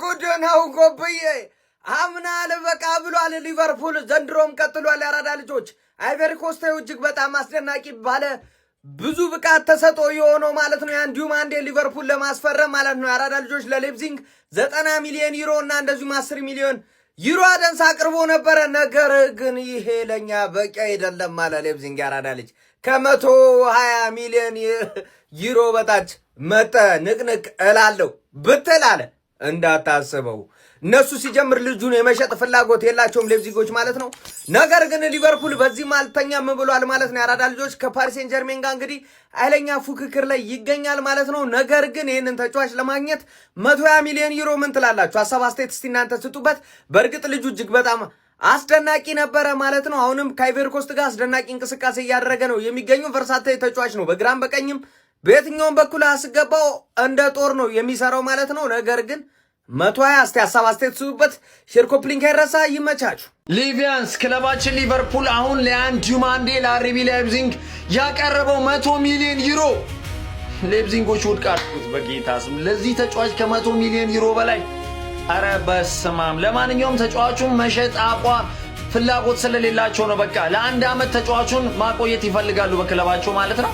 ጉድ ነው ጎብዬ። አምናል በቃ ብሏል ሊቨርፑል ዘንድሮም ቀጥሏል። ያራዳ ልጆች አይቨሪ ኮስታው እጅግ በጣም አስደናቂ ባለ ብዙ ብቃት ተሰጦ የሆነው ማለት ነው። ያን ዲማንዴ ሊቨርፑል ለማስፈረም ማለት ነው። ያራዳ ልጆች ለሌፕዚንግ 90 ሚሊዮን ዩሮ እና እንደዚሁም 10 ሚሊዮን ዩሮ አደንስ አቅርቦ ነበረ። ነገር ግን ይሄ ለኛ በቂ አይደለም ማለት ሌፕዚንግ ያራዳ ልጅ ከ120 ሚሊዮን ዩሮ በታች መጠ ንቅንቅ እላለሁ ብትል አለ እንዳታስበው። እነሱ ሲጀምር ልጁን የመሸጥ ፍላጎት የላቸውም ሌፕዚጎች ማለት ነው። ነገር ግን ሊቨርፑል በዚህ ማልተኛም ብሏል ማለት ነው። ያራዳ ልጆች ከፓሪስ ሴን ጀርሜን ጋር እንግዲህ ኃይለኛ ፉክክር ላይ ይገኛል ማለት ነው። ነገር ግን ይህንን ተጫዋች ለማግኘት 120 ሚሊዮን ዩሮ ምን ትላላችሁ? ሀሳብ አስተያየት እስቲ እናንተ ስጡበት። በእርግጥ ልጁ እጅግ በጣም አስደናቂ ነበረ ማለት ነው። አሁንም ከአይቨሪ ኮስት ጋር አስደናቂ እንቅስቃሴ እያደረገ ነው የሚገኘው። ቨርሳታይል ተጫዋች ነው። በግራም በቀኝም በየትኛውም በኩል አስገባው እንደ ጦር ነው የሚሰራው ማለት ነው። ነገር ግን 120 እስቲ ሀሳብ አስተያየት ስጡበት። ሼር ኮፕሊንግ አይረሳ። ይመቻችሁ። ሊቪያንስ ክለባችን ሊቨርፑል አሁን ለያን ዲማንዴ ለአርቢ ላይፕዚግ ያቀረበው 100 ሚሊዮን ዩሮ ሌፕዚጎች ውድቅ አድርጉት በጌታ ስም። ለዚህ ተጫዋች ከ100 ሚሊዮን ዩሮ በላይ አረ በስማም። ለማንኛውም ተጫዋቹን መሸጥ አቋም ፍላጎት ስለሌላቸው ነው። በቃ ለአንድ ዓመት ተጫዋቹን ማቆየት ይፈልጋሉ በክለባቸው ማለት ነው።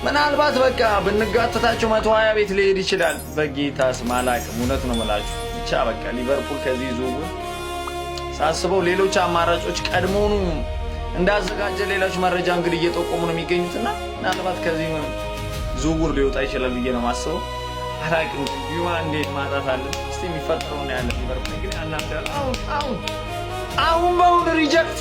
ምናልባት በቃ ብንጋተታቸው 120 ቤት ሊሄድ ይችላል። በጌታ ስም አላቅም። እውነት ነው የምላችሁ። ብቻ በቃ ሊቨርፑል ከዚህ ዝውውር ሳስበው ሌሎች አማራጮች ቀድሞውኑ እንዳዘጋጀ ሌሎች መረጃ እንግዲህ እየጠቆሙ ነው የሚገኙትና ምናልባት ከዚህ ዝውውር ሊወጣ ይችላል ብዬ ነው የማስበው። አላቅም። ዲማንዴ ማጣት አለ። እስቲ የሚፈጠረው ነው ያለ ሊቨርፑል እንግዲህ አናፍዳል። አሁን በአሁን ሪጀክት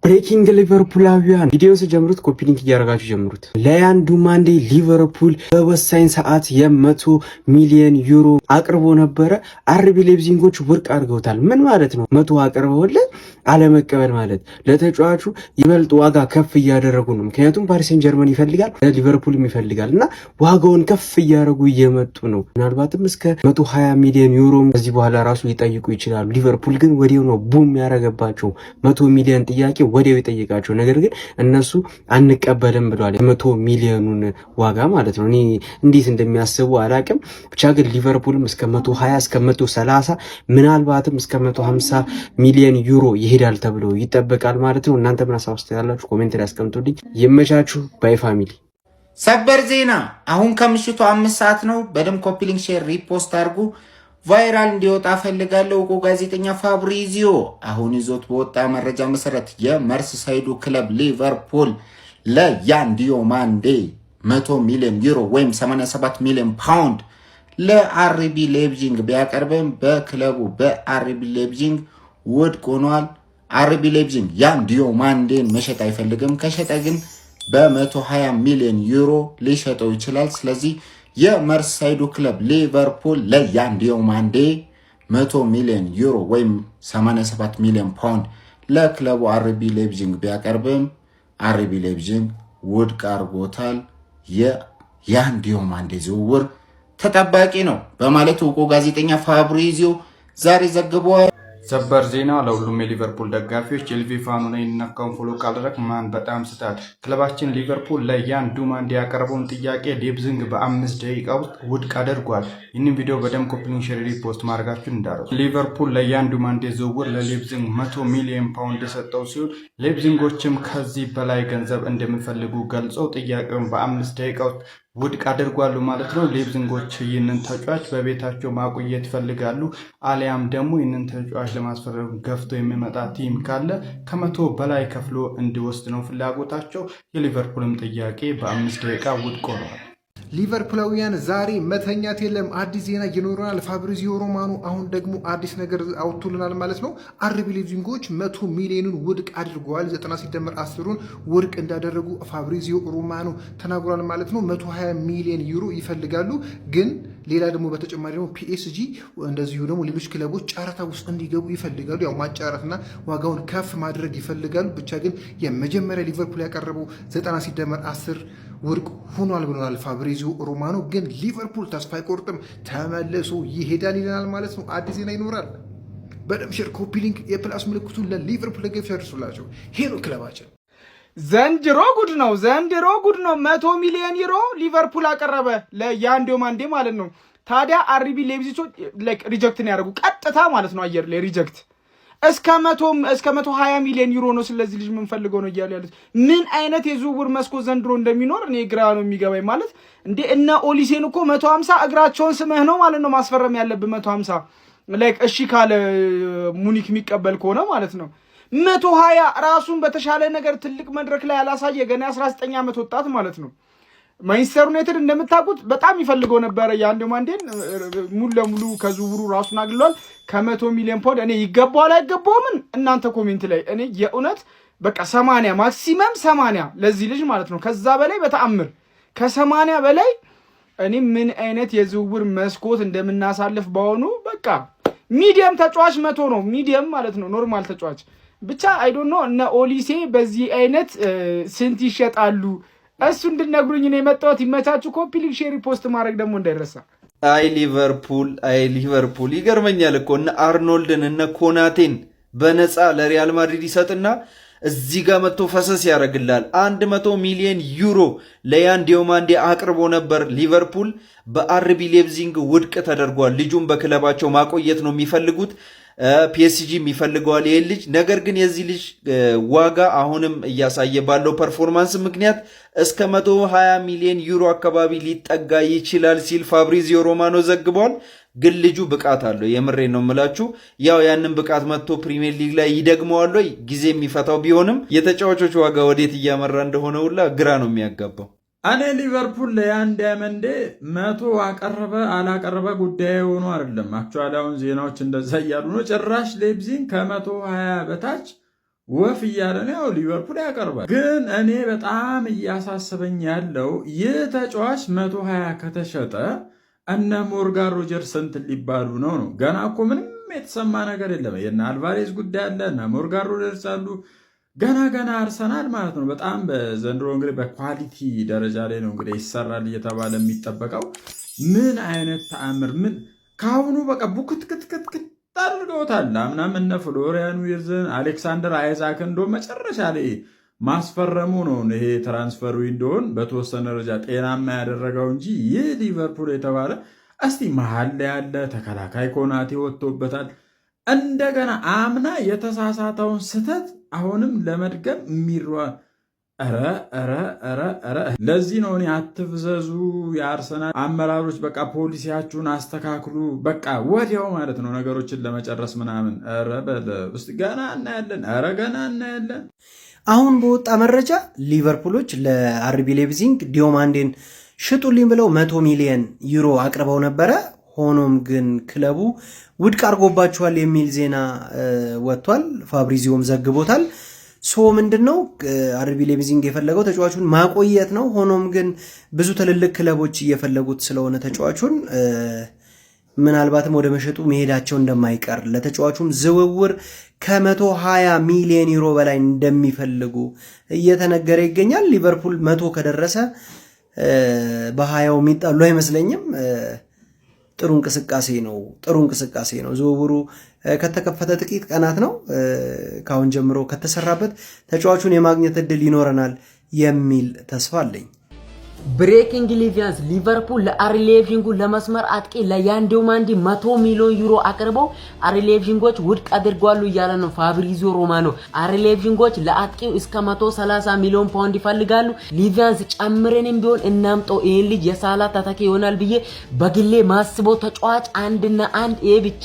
ብሬኪንግ ሊቨርፑላዊያን ቪዲዮ ሲጀምሩት ኮፒ ሊንክ እያደረጋችሁ ጀምሩት። ለያን ዲማንዴ ሊቨርፑል በወሳኝ ሰዓት የ100 ሚሊዮን ዩሮ አቅርቦ ነበረ። አርቢ ሌፕዚጎች ውድቅ አድርገውታል። ምን ማለት ነው? 100 አቅርበውለት አለመቀበል ማለት ለተጫዋቹ ይበልጥ ዋጋ ከፍ እያደረጉ ነው። ምክንያቱም ፓሪስ ሴን ጀርመን ይፈልጋል፣ ሊቨርፑልም ይፈልጋል እና ዋጋውን ከፍ እያደረጉ እየመጡ ነው። ምናልባትም እስከ 120 ሚሊዮን ዩሮ ከዚህ በኋላ ራሱ ሊጠይቁ ይችላሉ። ሊቨርፑል ግን ወዲያው ነው ቡም ያደረገባቸው 100 ሚሊዮን ጥያቄ ወዲያው ይጠይቃቸው። ነገር ግን እነሱ አንቀበልም ብለዋል። 100 ሚሊዮኑን ዋጋ ማለት ነው። እኔ እንዴት እንደሚያስቡ አላቅም። ብቻ ግን ሊቨርፑልም እስከ 120 እስከ 130 ምናልባትም እስከ 150 ሚሊዮን ዩሮ ይሄዳል ተብሎ ይጠበቃል ማለት ነው። እናንተ ምን ሀሳብ ያላችሁ ኮሜንት ላይ አስቀምጡልኝ። ይመቻችሁ። ባይ ፋሚሊ። ሰበር ዜና አሁን ከምሽቱ 5 ሰዓት ነው። በደም ኮፒ ሊንክ፣ ሼር፣ ሪፖስት አድርጉ። ቫይራል እንዲወጣ ፈልጋለሁ። እኮ ጋዜጠኛ ፋብሪዚዮ አሁን ይዞት በወጣ መረጃ መሰረት የመርሲሳይዱ ክለብ ሊቨርፑል ለያን ዲማንዴ 100 ሚሊዮን ዩሮ ወይም 87 ሚሊዮን ፓውንድ ለአርቢ ሌፕዚግ ቢያቀርብም በክለቡ በአርቢ ሌፕዚግ ውድቅ ሆኗል። አርቢ ሌፕዚግ ያን ዲማንዴን መሸጥ አይፈልግም። ከሸጠ ግን በ120 ሚሊዮን ዩሮ ሊሸጠው ይችላል። ስለዚህ የመርሲሳይዱ ክለብ ሊቨርፑል ለያን ዲማንዴ 100 ሚሊዮን ዩሮ ወይም 87 ሚሊዮን ፓውንድ ለክለቡ አርቢ ሌፕዚግ ቢያቀርብም አርቢ ሌፕዚግ ውድቅ አድርጎታል። የያን ዲማንዴ ዝውውር ተጠባቂ ነው በማለት እውቁ ጋዜጠኛ ፋብሪዚዮ ዛሬ ዘግቧል። ሰበር ዜና ለሁሉም የሊቨርፑል ደጋፊዎች። የልቪ ፋኑ ላይ እናካውን ፎሎ ካደረግ ማን በጣም ስታድ ክለባችን ሊቨርፑል ለያን ዲማንዴ ያቀረበውን ጥያቄ ሌፕዚግ በ5 ደቂቃ ውስጥ ውድቅ አድርጓል። ይህንን ቪዲዮ በደም ኮፒ ሊንክ፣ ሼር፣ ሪፖስት ማድረጋችሁን እንዳረሱ። ሊቨርፑል ለያን ዲማንዴ ዝውውር ለሌፕዚግ 100 ሚሊዮን ፓውንድ የሰጠው ሲሆን ሌፕዚጎችም ከዚህ በላይ ገንዘብ እንደሚፈልጉ ገልጸው ጥያቄውን በ5 ደቂቃ ውስጥ ውድቅ አድርጓሉ ማለት ነው። ሌፕዚጎች ይህንን ተጫዋች በቤታቸው ማቆየት ይፈልጋሉ። አሊያም ደግሞ ይህንን ተጫዋች ለማስፈረም ገፍቶ የሚመጣ ቲም ካለ ከ100 በላይ ከፍሎ እንዲወስድ ነው ፍላጎታቸው። የሊቨርፑልም ጥያቄ በ5 ደቂቃ ውድቅ ሆኗል። ሊቨርፑላውያን ዛሬ መተኛት የለም፣ አዲስ ዜና ይኖረናል። ፋብሪዚዮ ሮማኖ አሁን ደግሞ አዲስ ነገር አውጥቶልናል ማለት ነው። አርቢ ሌፕዚጎች 100 ሚሊዮኑን ውድቅ አድርገዋል። 90 ሲደመር 10ሩን ውድቅ እንዳደረጉ ፋብሪዚዮ ሮማኖ ተናግሯል ማለት ነው። 120 ሚሊዮን ዩሮ ይፈልጋሉ። ግን ሌላ ደግሞ በተጨማሪ ደግሞ ፒኤስጂ እንደዚሁ ደግሞ ሌሎች ክለቦች ጨረታ ውስጥ እንዲገቡ ይፈልጋሉ። ያው ማጫረትና ዋጋውን ከፍ ማድረግ ይፈልጋሉ። ብቻ ግን የመጀመሪያ ሊቨርፑል ያቀረበው 90 ሲደመር 10 ውድቅ ሆኗል ብለናል ፋብሪዚዮ ሮማኖ። ግን ሊቨርፑል ተስፋ አይቆርጥም፣ ተመልሶ ይሄዳል ይለናል ማለት ነው። አዲስ ዜና ይኖራል። በደም ሼር፣ ኮፒ ሊንክ፣ የፕላስ ምልክቱን ለሊቨርፑል ደጋፊዎች ያደርሱላቸው። ሄሎ ክለባችን ዘንድሮ ጉድ ነው 100 ሚሊዮን ዩሮ ሊቨርፑል አቀረበ ለያን ዱማንዴ ማለት ነው። ታዲያ አርቢ ሌፕዚጎች ሪጀክትን ያደርጉ ቀጥታ ማለት ነው አየር ላይ ሪጀክት እስከ 120 ሚሊዮን ዩሮ ነው ስለዚህ ልጅ ምን ፈልገው ነው ይያሉ ያሉት። ምን አይነት የዝውውር መስኮት ዘንድሮ እንደሚኖር እኔ ግራ ነው የሚገባኝ። ማለት እንዴ እነ ኦሊሴን እኮ 150 እግራቸውን ስመህ ነው ማለት ነው ማስፈረም ያለብህ 150 እሺ ካለ ሙኒክ የሚቀበል ከሆነ ማለት ነው 120 ራሱን በተሻለ ነገር ትልቅ መድረክ ላይ ያላሳየ ገና 19 ዓመት ወጣት ማለት ነው። ማንቸስተር ዩናይትድ እንደምታውቁት በጣም ይፈልገው ነበር ያን ዱማንዴን ሙሉ ለሙሉ ከዝውውሩ ራሱን አግሏል። ከ100 ሚሊዮን ፓውንድ እኔ ይገባዋል አይገባውም እናንተ ኮሜንት ላይ እኔ የእውነት በቃ 80 ማክሲመም 80 ለዚህ ልጅ ማለት ነው። ከዛ በላይ በተአምር ከ80 በላይ እኔ ምን አይነት የዝውውር መስኮት እንደምናሳልፍ ባሆኑ በቃ ሚዲየም ተጫዋች 100 ነው ሚዲየም ማለት ነው ኖርማል ተጫዋች ብቻ አይ ዶንት ኖ እነ ኦሊሴ በዚህ አይነት ስንት ይሸጣሉ እሱ እንድነግሩኝ ነው የመጣሁት። ይመቻችሁ። ኮፒ ሊንክ ሼር ፖስት ማድረግ ደግሞ እንዳይረሳ። አይ ሊቨርፑል ይገርመኛል እኮ እነ አርኖልድን እነ ኮናቴን በነፃ ለሪያል ማድሪድ ይሰጥና እዚህ ጋር መጥቶ ፈሰስ ያደርግላል። 100 ሚሊዮን ዩሮ ለያን ዱማንዴ አቅርቦ ነበር ሊቨርፑል። በአርቢ ሌፕዚግ ውድቅ ተደርጓል። ልጁን በክለባቸው ማቆየት ነው የሚፈልጉት። ፒኤስጂ ይፈልገዋል ይሄ ልጅ። ነገር ግን የዚህ ልጅ ዋጋ አሁንም እያሳየ ባለው ፐርፎርማንስ ምክንያት እስከ 120 ሚሊዮን ዩሮ አካባቢ ሊጠጋ ይችላል ሲል ፋብሪዚዮ ሮማኖ ዘግቧል። ግን ልጁ ብቃት አለው። የምሬ ነው የምላችሁ። ያው ያንን ብቃት መጥቶ ፕሪሚየር ሊግ ላይ ይደግመዋል ወይ ጊዜ የሚፈታው ቢሆንም የተጫዋቾች ዋጋ ወዴት እያመራ እንደሆነ ሁላ ግራ ነው የሚያጋባው። እኔ ሊቨርፑል ለያን ዱማንዴ 100 አቀረበ አላቀረበ ጉዳይ ሆኖ አይደለም። አክቹዋሊ አሁን ዜናዎች እንደዛ እያሉ ነው። ጭራሽ ሌፕዚግ ከ120 በታች ወፍ እያለ ነው። ያው ሊቨርፑል ያቀርባል። ግን እኔ በጣም እያሳሰበኝ ያለው ይህ ተጫዋች 120 ከተሸጠ እነ ሞርጋን ሮጀርስ ስንት ሊባሉ ነው? ገና እኮ ምንም የተሰማ ነገር የለም። የነ አልቫሬዝ ጉዳይ አለ፣ እነ ሞርጋን ሮጀርስ አሉ። ገና አርሰናል ማለት ነው በጣም በዘንድሮ እንግዲህ በኳሊቲ ደረጃ ላይ ነው እንግዲህ ይሰራል እየተባለ የሚጠበቀው። ምን አይነት ተአምር! ምን ካሁኑ በቃ ቡክትክትክት አድርገውታል። አምናም እነ ፍሎሪያን ዊርዝን አሌክሳንደር አይዛክ እንደው መጨረሻ ላይ ማስፈረሙ ነው ይሄ ትራንስፈር ዊንዶውን በተወሰነ ደረጃ ጤናማ ያደረገው እንጂ ይህ ሊቨርፑል የተባለ እስቲ መሀል ላይ ያለ ተከላካይ ኮናቴ ወጥቶበታል። እንደገና አምና የተሳሳተውን ስህተት አሁንም ለመድገም የሚሯ ለዚህ ነው እኔ አትፍዘዙ የአርሰናል አመራሮች በቃ ፖሊሲያችሁን አስተካክሉ በቃ ወዲያው ማለት ነው ነገሮችን ለመጨረስ ምናምን ውስጥ ገና እናያለን። አሁን በወጣ መረጃ ሊቨርፑሎች ለአርቢ ሌፕዚግ ዱማንዴን ሽጡልኝ ብለው 100 ሚሊዮን ዩሮ አቅርበው ነበረ። ሆኖም ግን ክለቡ ውድቅ አድርጎባቸዋል የሚል ዜና ወጥቷል። ፋብሪዚዮም ዘግቦታል። ምንድነው አርቢ ሌፕዚግ የፈለገው ተጫዋቹን ማቆየት ነው። ሆኖም ግን ብዙ ትልልቅ ክለቦች እየፈለጉት ስለሆነ ተጫዋቹን ምናልባትም ወደ መሸጡ መሄዳቸው እንደማይቀር ለተጫዋቹም ዝውውር ከ120 ሚሊዮን ዩሮ በላይ እንደሚፈልጉ እየተነገረ ይገኛል። ሊቨርፑል 100 ከደረሰ በ20 የሚጣሉ አይመስለኝም። ጥሩ እንቅስቃሴ ነው። ዝውውሩ ከተከፈተ ጥቂት ቀናት ነው። ካሁን ጀምሮ ከተሰራበት ተጫዋቹን የማግኘት እድል ይኖረናል የሚል ተስፋ አለኝ። ብሬኪንግ ሊቪያንስ ሊቨርፑል ለአርቢ ሌፕዚጉ ለመስመር አጥቂ ለያን ዱማንዴ 100 ሚሊዮን ዩሮ አቅርበው አርቢ ሌፕዚጎች ውድቅ አድርጓሉ እያለ ነው ፋብሪዚዮ ሮማኖ። አርቢ ሌፕዚጎች ለአጥቂው እስከ 130 ሚሊዮን ፓውንድ ይፈልጋሉ። ሊቪያንስ ጨምረንም ቢሆን እናምጠው ይሄን ልጅ የሳላ ተተኪ ይሆናል ብዬ በግሌ ማስበው ተጫዋች አንድና አንድ ይሄ ብቻ